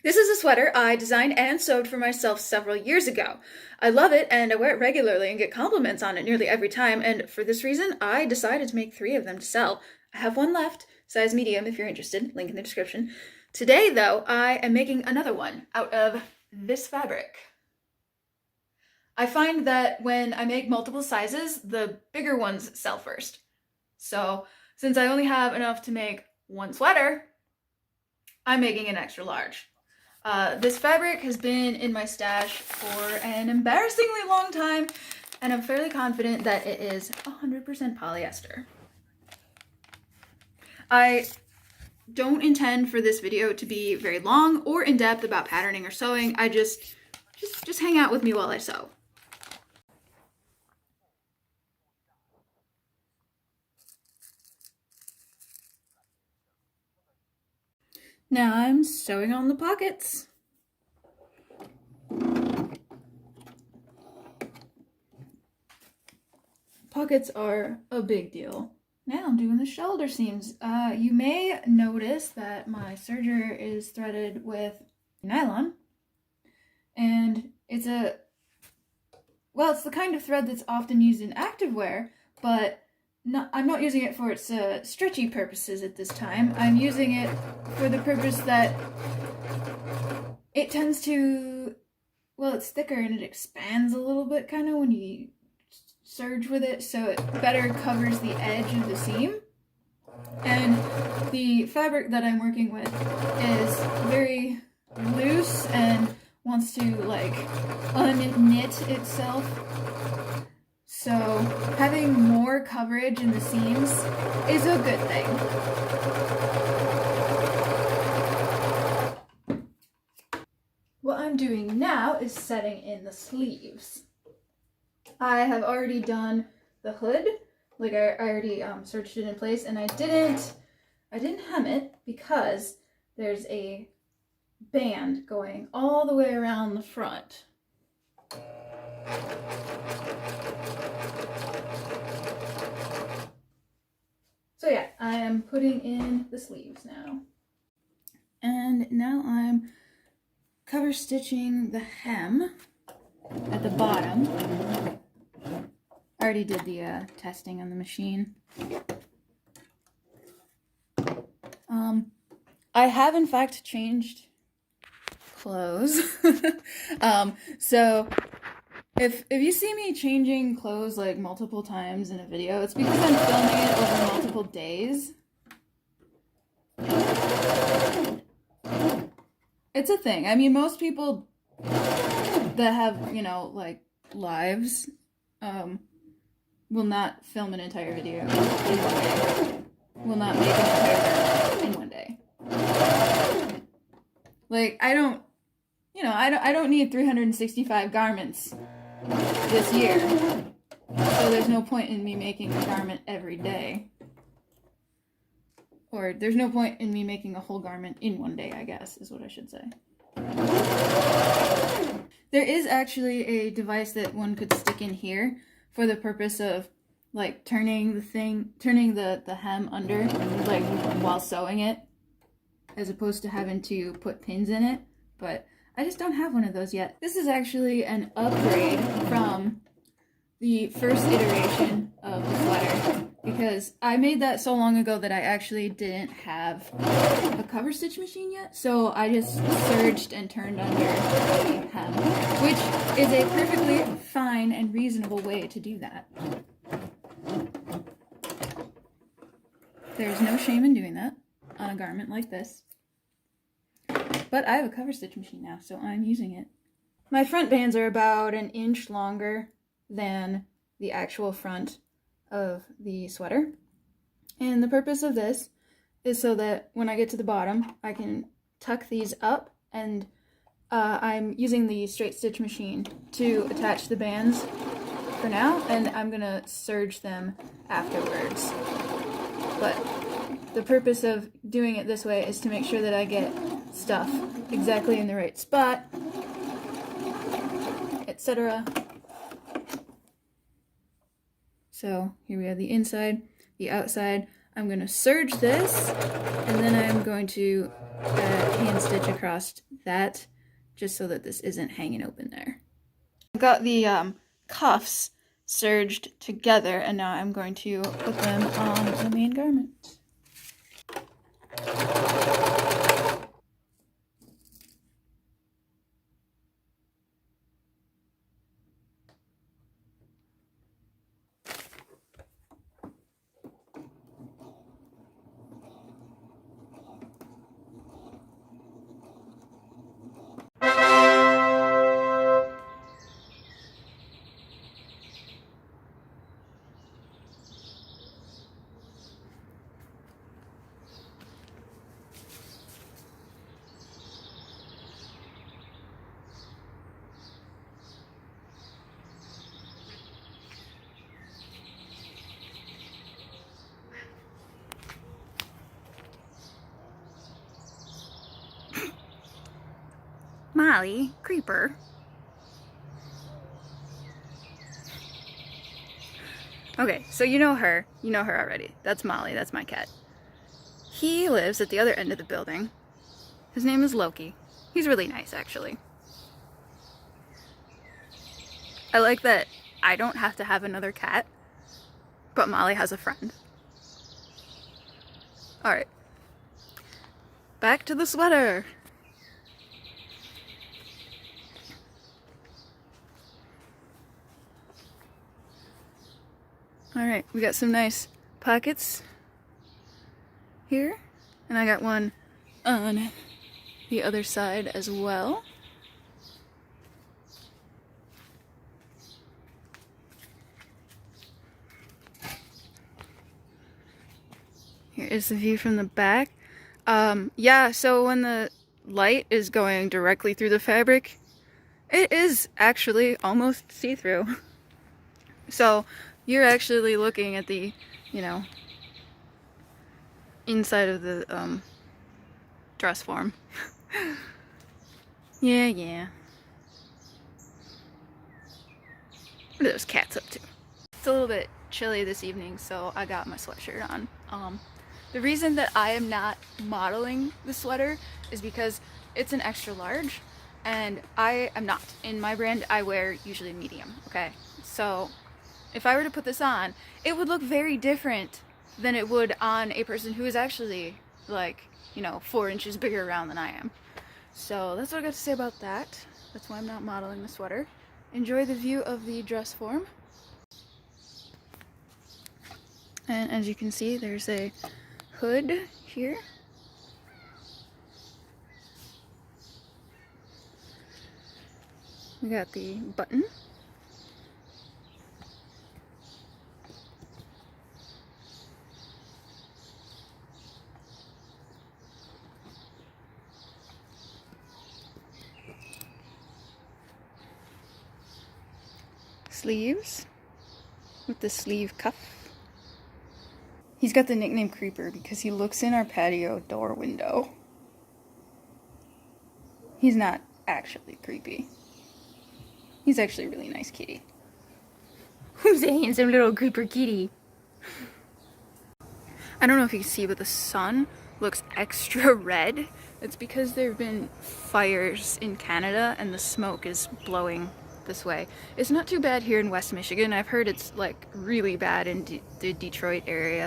This is a sweater I designed and sewed for myself several years ago. I love it and I wear it regularly and get compliments on it nearly every time, and for this reason, I decided to make 3 of them to sell. I have one left, size medium if you're interested, link in the description. Today, though, I am making another one out of this fabric. I find that when I make multiple sizes, the bigger ones sell first. So, since I only have enough to make one sweater, I'm making an extra large. This fabric has been in my stash for an embarrassingly long time, and I'm fairly confident that it is 100% polyester. I don't intend for this video to be very long or in-depth about patterning or sewing. I just hang out with me while I sew. Now I'm sewing on the pockets. Pockets are a big deal. Now I'm doing the shoulder seams. You may notice that my serger is threaded with nylon, and it's the kind of thread that's often used in activewear, but I'm not using it for its stretchy purposes at this time. I'm using it for the purpose that it tends to, well, it's thicker and it expands a little bit kind of when you serge with it, so it better covers the edge of the seam. And the fabric that I'm working with is very loose and wants to like unknit itself. So having more coverage in the seams is a good thing. What I'm doing now is setting in the sleeves. I have already done the hood, like I already serged it in place, and I didn't hem it because there's a band going all the way around the front. So yeah, I am putting in the sleeves now. And now I'm cover stitching the hem at the bottom. I already did the testing on the machine. I have in fact changed clothes. So if you see me changing clothes like multiple times in a video, it's because I'm filming it over multiple days. It's a thing. I mean, most people that have, you know, like lives, will not film an entire video in 1 day. Will not make an entire garment in 1 day. Like, I don't need 365 garments this year. So there's no point in me making a garment every day. Or there's no point in me making a whole garment in 1 day, I guess, is what I should say. There is actually a device that one could stick in here for the purpose of like turning the hem under, like while sewing it, as opposed to having to put pins in it, but I just don't have one of those yet. This is actually an upgrade from the first iteration of the sweater, because I made that so long ago that I actually didn't have a cover stitch machine yet, so I just serged and turned under the hem, which is a perfectly fine and reasonable way to do that. There's no shame in doing that on a garment like this. But I have a cover stitch machine now, so I'm using it. My front bands are about 1 inch longer than the actual front of the sweater. And the purpose of this is so that when I get to the bottom, I can tuck these up, and I'm using the straight stitch machine to attach the bands for now, and I'm gonna serge them afterwards. But the purpose of doing it this way is to make sure that I get stuff exactly in the right spot, etc. So here we have the inside, the outside. I'm going to serge this, and then I'm going to hand stitch across that just so that this isn't hanging open there. I've got the cuffs serged together, and now I'm going to put them on the main garment. Molly, Creeper. Okay, so you know her already. That's Molly, that's my cat. He lives at the other end of the building. His name is Loki. He's really nice, actually. I like that I don't have to have another cat, but Molly has a friend. Alright. Back to the sweater. Alright, we got some nice pockets here, and I got one on the other side as well. Here is the view from the back. Yeah, so when the light is going directly through the fabric, it is actually almost see-through. So you're actually looking at the, you know, inside of the dress form. Yeah. What are those cats up to? It's a little bit chilly this evening, so I got my sweatshirt on. The reason that I am not modeling the sweater is because it's an extra large, and I am not. In my brand, I wear usually medium, okay? So if I were to put this on, it would look very different than it would on a person who is actually, like, you know, 4 inches bigger around than I am. So that's what I got to say about that. That's why I'm not modeling the sweater. Enjoy the view of the dress form. And as you can see, there's a hood here. We got the button. Sleeves with the sleeve cuff. He's got the nickname Creeper because he looks in our patio door window. He's not actually creepy. He's actually a really nice kitty. Who's a handsome little creeper kitty? I don't know if you can see, but the sun looks extra red. It's because there have been fires in Canada and the smoke is blowing this way. It's not too bad here in West Michigan. I've heard it's like really bad in the Detroit area.